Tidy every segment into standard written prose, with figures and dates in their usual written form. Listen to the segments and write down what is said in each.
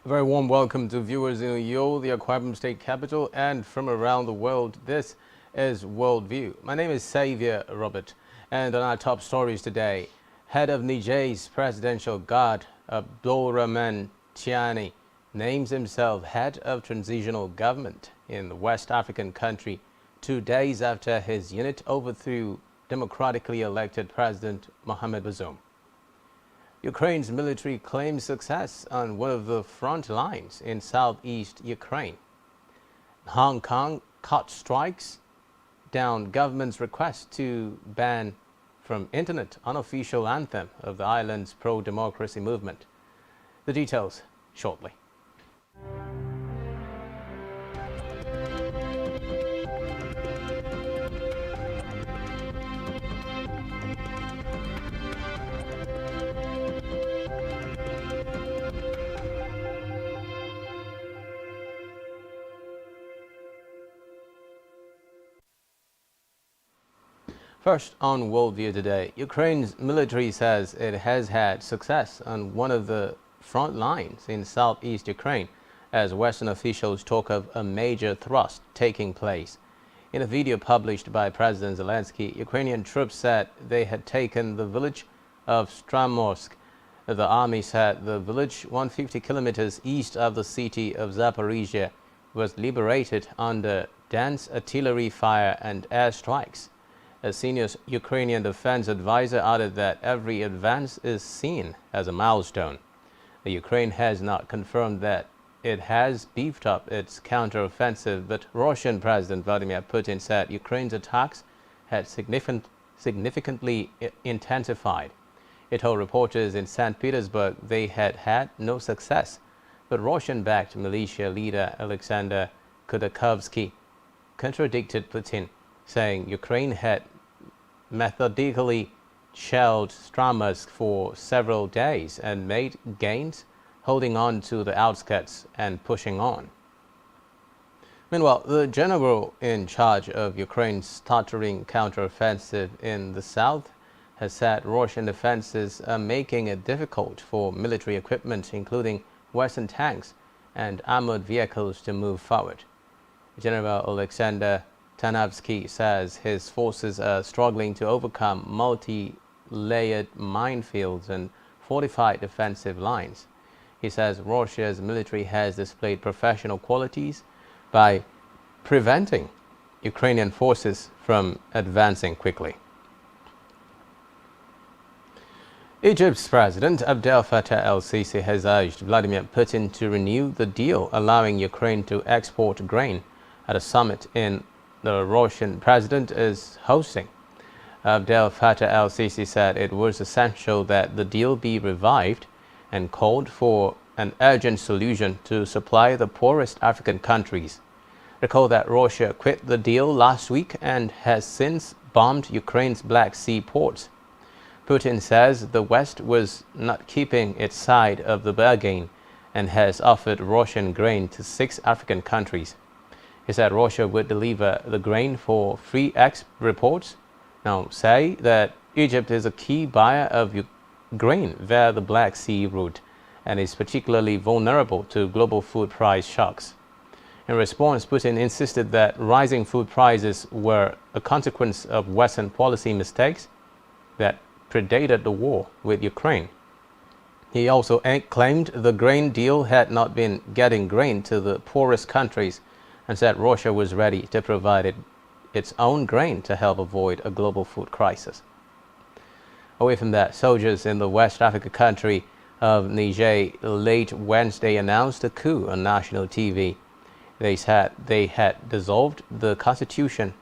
A very warm welcome to viewers in Seoul, the Akwa State capital, and from around the world. This is Worldview. My name is Xavier Robert, and on our top stories today, head of Niger's presidential guard, Abdulrahman Tiani, names himself head of transitional government in the West African country 2 days after his unit overthrew democratically elected President Mohamed Bazoum. Ukraine's military claims success on one of the front lines in southeast Ukraine. Hong Kong strikes down government's request to ban from internet unofficial anthem of the island's pro-democracy movement. The details shortly. First on Worldview today, Ukraine's military says it has had success on one of the front lines in southeast Ukraine as Western officials talk of a major thrust taking place. In a video published by President Zelensky, Ukrainian troops said they had taken the village of Stramorsk. The army said the village, 150 kilometers east of the city of Zaporizhia, was liberated under dense artillery fire and airstrikes. A senior Ukrainian defense advisor added that every advance is seen as a milestone. The Ukraine has not confirmed that it has beefed up its counteroffensive, but Russian President Vladimir Putin said Ukraine's attacks had significantly intensified. He told reporters in St. Petersburg they had had no success, but Russian-backed militia leader Alexander Khodorkovsky contradicted Putin, saying Ukraine had methodically shelled Stramorsk for several days and made gains, holding on to the outskirts and pushing on. Meanwhile, the general in charge of Ukraine's stuttering counteroffensive in the south has said Russian defenses are making it difficult for military equipment, including Western tanks and armored vehicles, to move forward. General Alexander Tanavsky says his forces are struggling to overcome multi-layered minefields and fortified defensive lines. He says Russia's military has displayed professional qualities by preventing Ukrainian forces from advancing quickly. Egypt's President Abdel Fattah el-Sisi has urged Vladimir Putin to renew the deal allowing Ukraine to export grain at a summit the Russian president is hosting. Abdel Fattah el-Sisi said it was essential that the deal be revived and called for an urgent solution to supply the poorest African countries. Recall that Russia quit the deal last week and has since bombed Ukraine's Black Sea ports. Putin says the West was not keeping its side of the bargain and has offered Russian grain to 6 African countries. He said Russia would deliver the grain for free. Reports now say that Egypt is a key buyer of grain via the Black Sea route and is particularly vulnerable to global food price shocks. In response, Putin insisted that rising food prices were a consequence of Western policy mistakes that predated the war with Ukraine. He also claimed the grain deal had not been getting grain to the poorest countries and said Russia was ready to provide its own grain to help avoid a global food crisis. Away from that, soldiers in the West Africa country of Niger late Wednesday announced a coup on national TV. They said they had dissolved the constitution,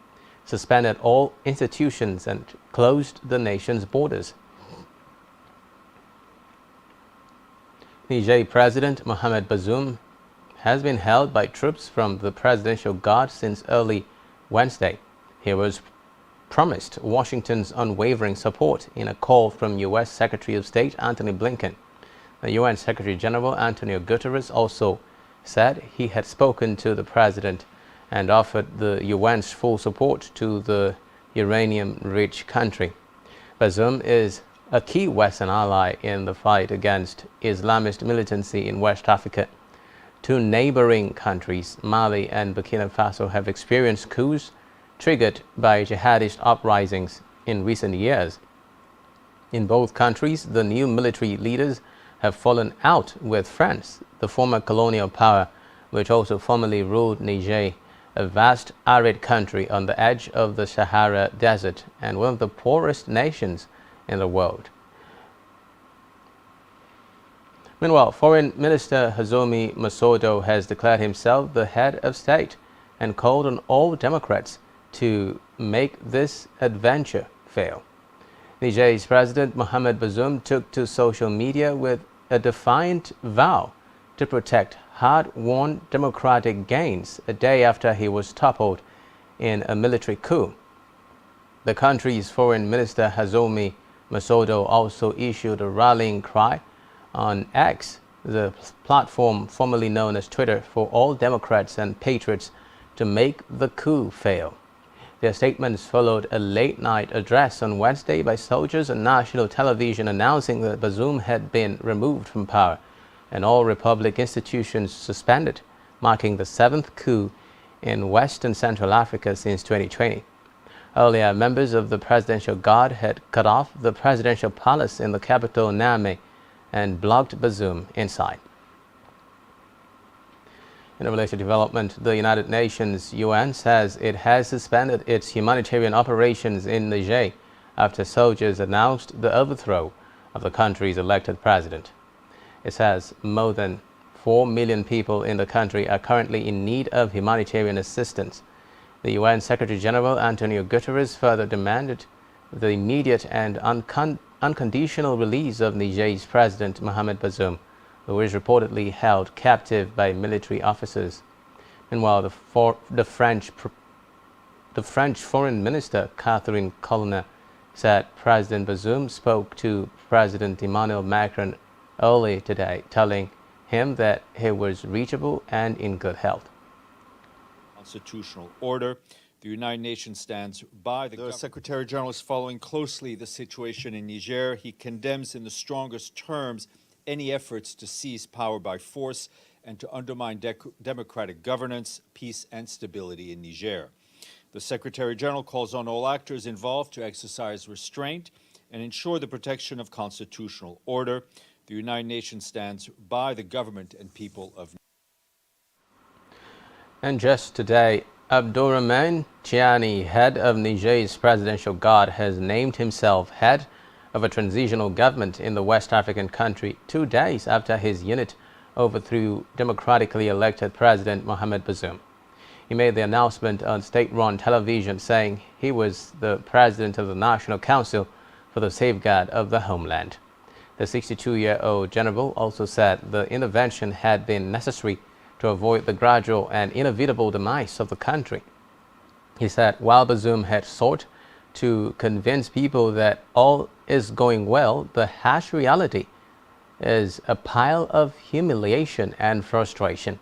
suspended all institutions, and closed the nation's borders. Niger President Mohamed Bazoum has been held by troops from the Presidential Guard since early Wednesday. He was promised Washington's unwavering support in a call from U.S. Secretary of State Antony Blinken. The UN Secretary General Antonio Guterres also said he had spoken to the president and offered the UN's full support to the uranium-rich country. Bazoum is a key Western ally in the fight against Islamist militancy in West Africa Two neighboring countries, Mali and Burkina Faso, have experienced coups triggered by jihadist uprisings in recent years. In both countries, the new military leaders have fallen out with France, the former colonial power, which also formerly ruled Niger, a vast arid country on the edge of the Sahara Desert and one of the poorest nations in the world. Meanwhile, Foreign Minister Hazzoumi Massoudou has declared himself the head of state and called on all Democrats to make this adventure fail. Niger's President Mohamed Bazoum took to social media with a defiant vow to protect hard-won democratic gains a day after he was toppled in a military coup. The country's Foreign Minister Hazzoumi Massoudou also issued a rallying cry on X, the platform formerly known as Twitter, for all Democrats and patriots to make the coup fail. Their statements followed a late-night address on Wednesday by soldiers on national television announcing that Bazoum had been removed from power and all republic institutions suspended, marking the 7th coup in West and Central Africa since 2020. Earlier, members of the Presidential Guard had cut off the presidential palace in the capital Niamey and blocked Bazoum inside. In a related development, the United Nations UN says it has suspended its humanitarian operations in Niger after soldiers announced the overthrow of the country's elected president. It says more than 4 million people in the country are currently in need of humanitarian assistance. The UN Secretary General Antonio Guterres further demanded the immediate and unconditional release of Niger's President Mohamed Bazoum, who is reportedly held captive by military officers. Meanwhile, the French Foreign Minister Catherine Colonna said President Bazoum spoke to President Emmanuel Macron early today, telling him that he was reachable and in good health. Constitutional order. The United Nations stands by the Secretary General is following closely the situation in Niger. He condemns in the strongest terms any efforts to seize power by force and to undermine democratic governance, peace, and stability in Niger. The Secretary General calls on all actors involved to exercise restraint and ensure the protection of constitutional order. The United Nations stands by the government and people of Niger. And just today, Abdourahmane Tiani, head of Niger's Presidential Guard, has named himself head of a transitional government in the West African country 2 days after his unit overthrew democratically elected President Mohamed Bazoum. He made the announcement on state-run television, saying he was the president of the National Council for the Safeguard of the Homeland. The 62-year-old general also said the intervention had been necessary to avoid the gradual and inevitable demise of the country. He said while Bazoum had sought to convince people that all is going well, the harsh reality is a pile of humiliation and frustration.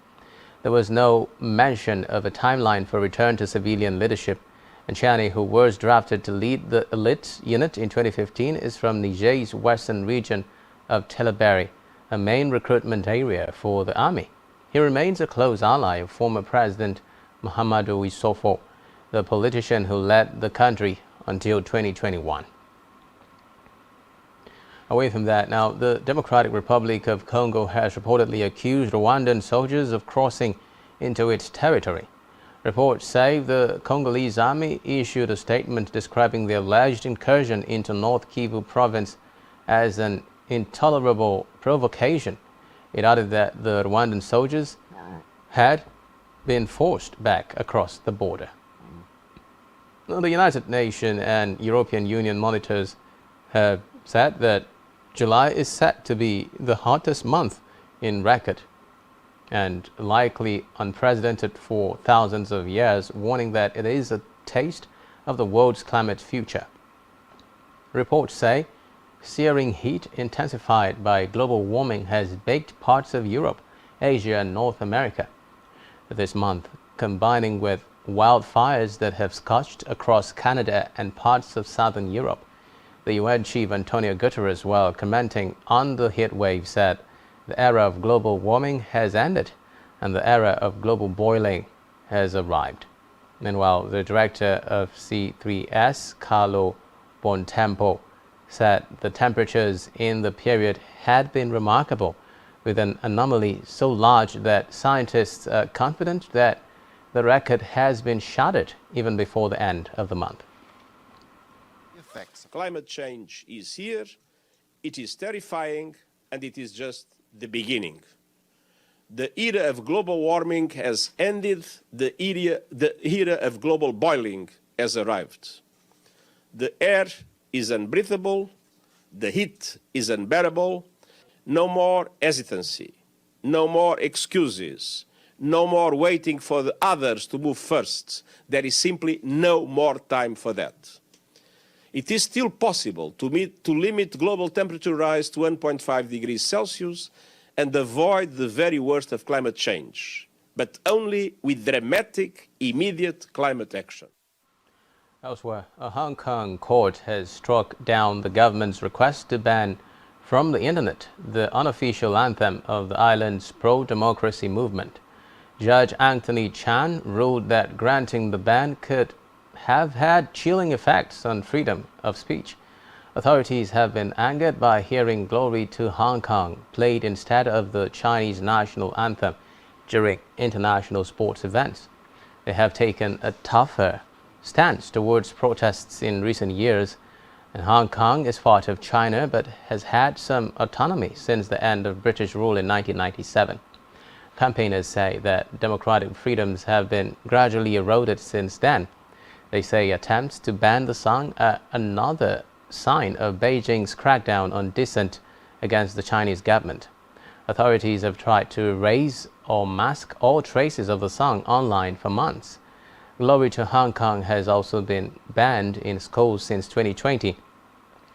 There was no mention of a timeline for return to civilian leadership. And Tiani, who was drafted to lead the elite unit in 2015, is from Niger's western region of Tillabéri, a main recruitment area for the army. He remains a close ally of former President Mahamadou Issoufou, the politician who led the country until 2021. Away from that, now, the Democratic Republic of Congo has reportedly accused Rwandan soldiers of crossing into its territory. Reports say the Congolese army issued a statement describing the alleged incursion into North Kivu province as an intolerable provocation. It added that the Rwandan soldiers had been forced back across the border. Now, the United Nations and European Union monitors have said that July is set to be the hottest month in record and likely unprecedented for thousands of years, warning that it is a taste of the world's climate future. Reports say searing heat intensified by global warming has baked parts of Europe, Asia, and North America this month, combining with wildfires that have scorched across Canada and parts of southern Europe. The UN chief Antonio Guterres, while commenting on the heat wave, said the era of global warming has ended. and the era of global boiling has arrived. Meanwhile, the director of C3S, Carlo Bontempo, said the temperatures in the period had been remarkable, with an anomaly so large that scientists are confident that the record has been shattered even before the end of the month. Climate change is here, it is terrifying, and it is just the beginning. The era of global warming has ended, the era of global boiling has arrived. The air is unbreathable, the heat is unbearable. No more hesitancy, no more excuses, no more waiting for the others to move first. There is simply no more time for that. It is still possible to limit global temperature rise to 1.5 degrees Celsius and avoid the very worst of climate change, but only with dramatic, immediate climate action. Elsewhere, a Hong Kong court has struck down the government's request to ban from the internet the unofficial anthem of the island's pro-democracy movement. Judge Anthony Chan ruled that granting the ban could have had chilling effects on freedom of speech. Authorities have been angered by hearing "Glory to Hong Kong" played instead of the Chinese national anthem during international sports events. They have taken a tougher stance towards protests in recent years, and Hong Kong is part of China but has had some autonomy since the end of British rule in 1997. Campaigners say that democratic freedoms have been gradually eroded since then. They say attempts to ban the song are another sign of Beijing's crackdown on dissent against the Chinese government. Authorities have tried to erase or mask all traces of the song online for months. "Glory to Hong Kong" has also been banned in schools since 2020.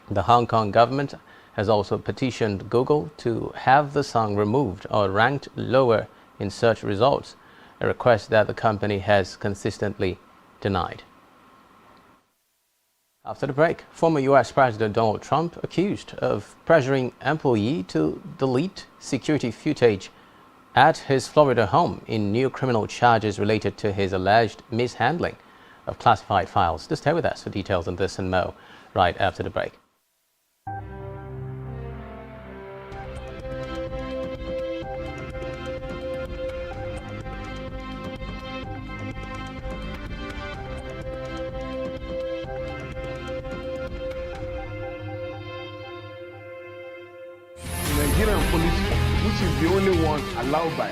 The Hong Kong government has also petitioned Google to have the song removed or ranked lower in search results, a request that the company has consistently denied. After the break, former U.S. President Donald Trump accused of pressuring employee to delete security footage at his Florida home in new criminal charges related to his alleged mishandling of classified files. Just stay with us for details on this and more right after the break. Nigerian police, which is the only one allowed by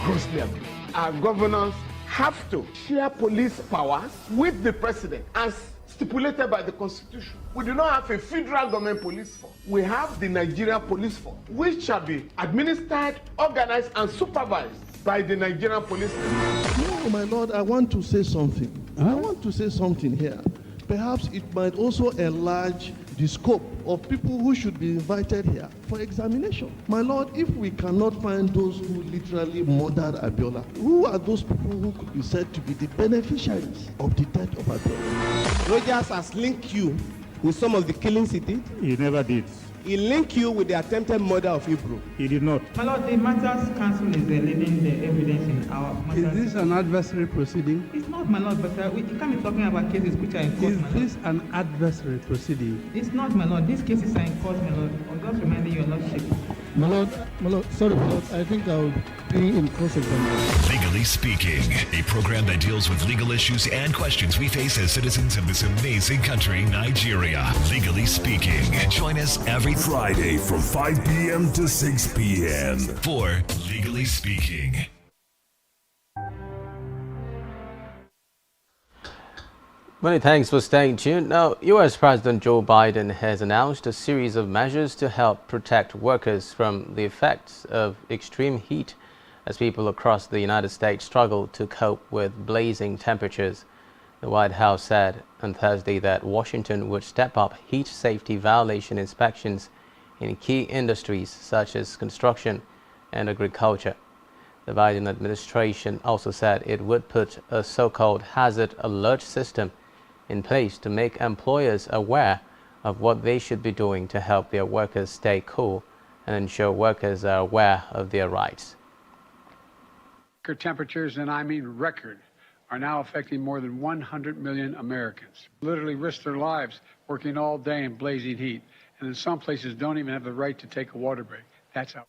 grossly abused. Our governors have to share police powers with the president as stipulated by the Constitution. We do not have a federal government police force. We have the Nigerian police force, which shall be administered, organized, and supervised by the Nigerian police force. No, my lord, I want to say something. I want to say something here. Perhaps it might also enlarge the scope of people who should be invited here for examination. My lord, if we cannot find those who literally murdered Abiola, who are those people who could be said to be the beneficiaries of the death of Abiola? Rogers has linked you with some of the killings he did. He never did. He linked you with the attempted murder of Hebrew. He did not. My lord, the Matters Council is leading the evidence in our matters. Is this an adversary proceeding? It's not, my lord, but you can't be talking about cases which are in court, Is my this lord. an adversary proceeding? It's not, my lord. These cases are in court, my lord. I'm just reminding your lordship. My lord, sorry, my lord, I think I'll be in cross-examination. Legally Speaking, a program that deals with legal issues and questions we face as citizens of this amazing country, Nigeria. Legally Speaking. Join us every Friday from 5 p.m. to 6 p.m. for Legally Speaking. Many thanks for staying tuned. Now, U.S. President Joe Biden has announced a series of measures to help protect workers from the effects of extreme heat as people across the United States struggle to cope with blazing temperatures. The White House said on Thursday that Washington would step up heat safety violation inspections in key industries such as construction and agriculture. The Biden administration also said it would put a so-called hazard alert system in place to make employers aware of what they should be doing to help their workers stay cool and ensure workers are aware of their rights. Temperatures, and I mean record, are now affecting more than 100 million Americans. Literally risk their lives working all day in blazing heat, and in some places don't even have the right to take a water break. That's how.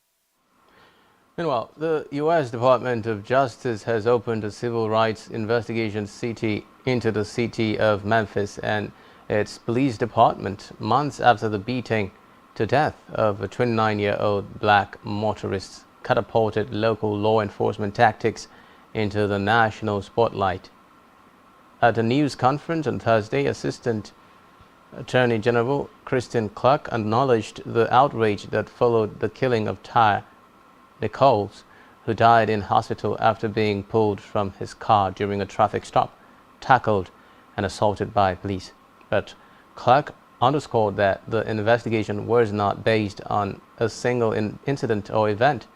Meanwhile, the U.S. Department of Justice has opened a civil rights investigation into the city of Memphis and its police department months after the beating to death of a 29-year-old black motorist catapulted local law enforcement tactics into the national spotlight. At a news conference on Thursday, Assistant Attorney General Kristen Clark acknowledged the outrage that followed the killing of Tyre Nichols, who died in hospital after being pulled from his car during a traffic stop, tackled and assaulted by police. But Clark underscored that the investigation was not based on a single incident or event,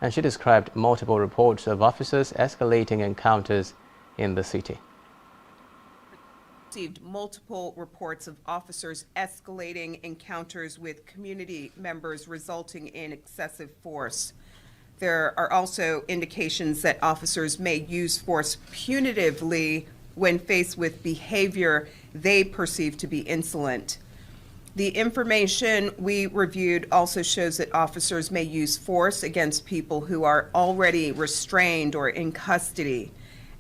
and she described multiple reports of officers escalating encounters in the city. Received multiple reports of officers escalating encounters with community members resulting in excessive force. There are also indications that officers may use force punitively when faced with behavior they perceive to be insolent. The information we reviewed also shows that officers may use force against people who are already restrained or in custody.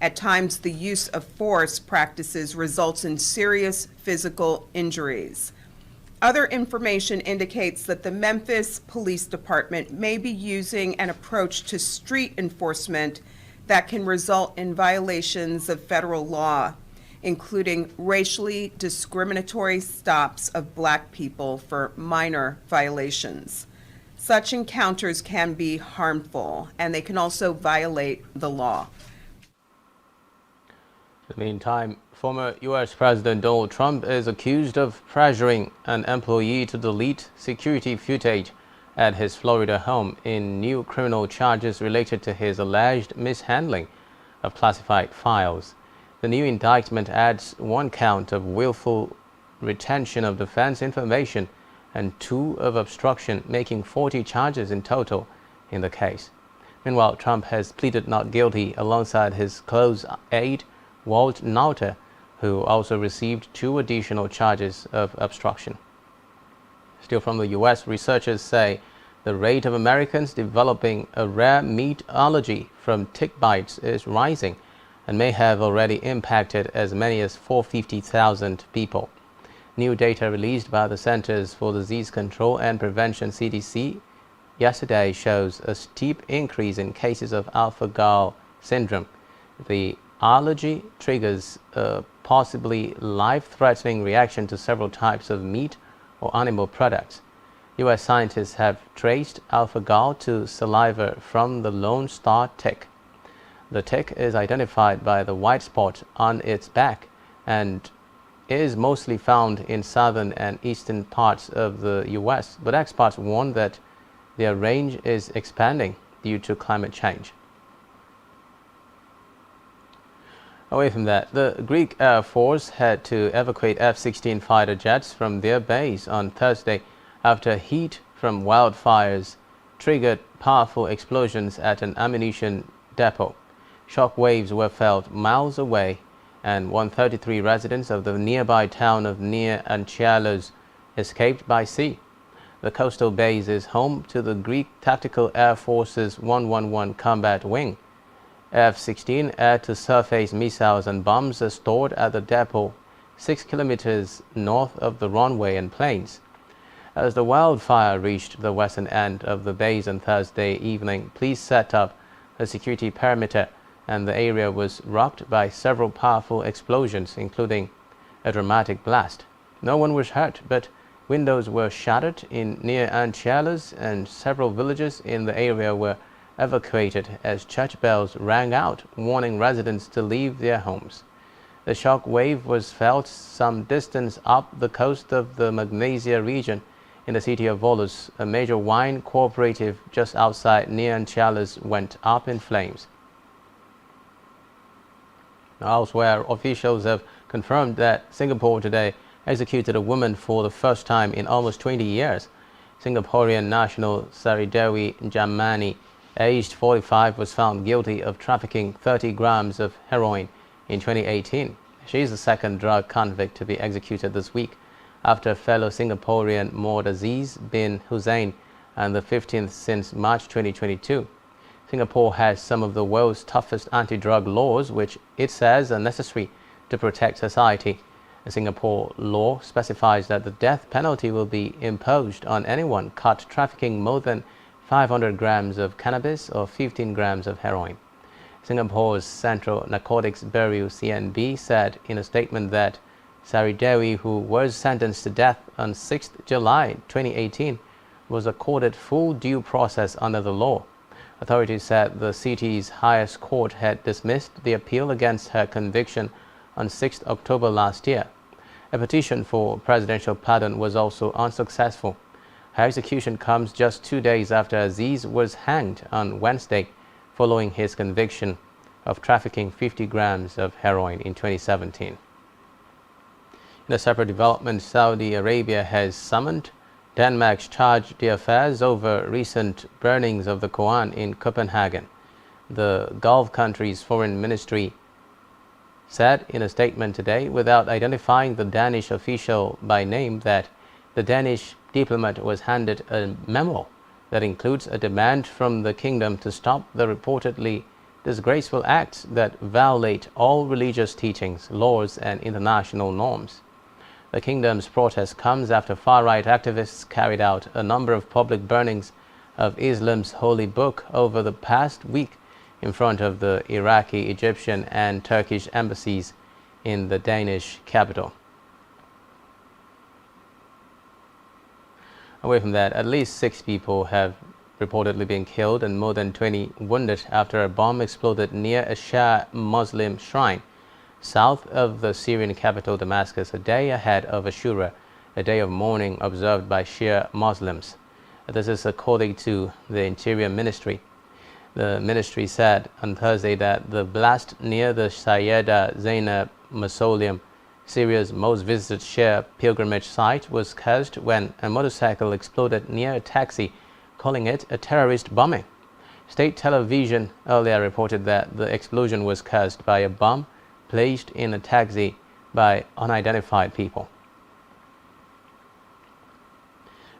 At times, the use of force practices results in serious physical injuries. Other information indicates that the Memphis Police Department may be using an approach to street enforcement that can result in violations of federal law, including racially discriminatory stops of black people for minor violations. Such encounters can be harmful, and they can also violate the law. In the meantime, former U.S. President Donald Trump is accused of pressuring an employee to delete security footage at his Florida home in new criminal charges related to his alleged mishandling of classified files. The new indictment adds one count of willful retention of defense information and 2 of obstruction, making 40 charges in total in the case. Meanwhile, Trump has pleaded not guilty alongside his close aide, Walt Nauta, who also received 2 additional charges of obstruction. Still from the U.S., researchers say the rate of Americans developing a rare meat allergy from tick bites is rising and may have already impacted as many as 450,000 people. New data released by the Centers for Disease Control and Prevention (CDC) yesterday shows a steep increase in cases of alpha-gal syndrome. The allergy triggers a possibly life-threatening reaction to several types of meat or animal products. U.S. scientists have traced alpha-gal to saliva from the Lone Star tick. The tick is identified by the white spot on its back and is mostly found in southern and eastern parts of the U.S., but experts warn that their range is expanding due to climate change. Away from that, the Greek Air Force had to evacuate F-16 fighter jets from their base on Thursday after heat from wildfires triggered powerful explosions at an ammunition depot. Shock waves were felt miles away, and 133 residents of the nearby town of Nea Anchialos escaped by sea. The coastal base is home to the Greek Tactical Air Force's 111 Combat Wing. F-16 air-to-surface missiles and bombs are stored at the depot 6 kilometers north of the runway and plains. As the wildfire reached the western end of the base on Thursday evening, police set up a security perimeter, and the area was rocked by several powerful explosions, including a dramatic blast. No one was hurt, but windows were shattered in Nea Anchialos, and several villages in the area were evacuated as church bells rang out, warning residents to leave their homes. The shock wave was felt some distance up the coast of the Magnesia region in the city of Volos. A major wine cooperative just outside Nea Anchialos went up in flames. Elsewhere, officials have confirmed that Singapore today executed a woman for the first time in almost 20 years. Singaporean national Saridewi Jamani aged 45, was found guilty of trafficking 30 grams of heroin in 2018. She is the second drug convict to be executed this week, after fellow Singaporean Maud Aziz bin Hussein, and the 15th since March 2022. Singapore has some of the world's toughest anti-drug laws, which it says are necessary to protect society. The Singapore law specifies that the death penalty will be imposed on anyone caught trafficking more than 500 grams of cannabis or 15 grams of heroin. Singapore's Central Narcotics Bureau (CNB) said in a statement that Sari Dewi, who was sentenced to death on 6 July 2018, was accorded full due process under the law. Authorities said the city's highest court had dismissed the appeal against her conviction on 6 October last year. A petition for presidential pardon was also unsuccessful. Her execution comes just 2 days after Aziz was hanged on Wednesday following his conviction of trafficking 50 grams of heroin in 2017. In a separate development, Saudi Arabia has summoned Denmark's charge d'affaires over recent burnings of the Quran in Copenhagen. The Gulf country's foreign ministry said in a statement today, without identifying the Danish official by name, that the Danish diplomat was handed a memo that includes a demand from the kingdom to stop the reportedly disgraceful acts that violate all religious teachings, laws, and international norms. The kingdom's protest comes after far-right activists carried out a number of public burnings of Islam's holy book over the past week in front of the Iraqi, Egyptian, and Turkish embassies in the Danish capital. Away from that, at least 6 people have reportedly been killed and more than 20 wounded after a bomb exploded near a Shia Muslim shrine south of the Syrian capital Damascus, a day ahead of Ashura, a day of mourning observed by Shia Muslims. This is according to the Interior Ministry. The ministry said on Thursday that the blast near the Sayyida Zainab Mausoleum, Syria's most visited Shia pilgrimage site, was caused when a motorcycle exploded near a taxi, calling it a terrorist bombing. State television earlier reported that the explosion was caused by a bomb placed in a taxi by unidentified people.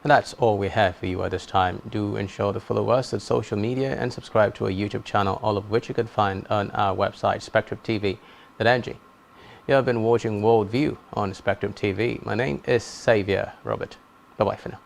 And that's all we have for you at this time. Do ensure to follow us on social media and subscribe to our YouTube channel, all of which you can find on our website, SpectrumTv.ng. You have been watching Worldview on Spectrum TV. My name is Xavier Robert. Bye-bye for now.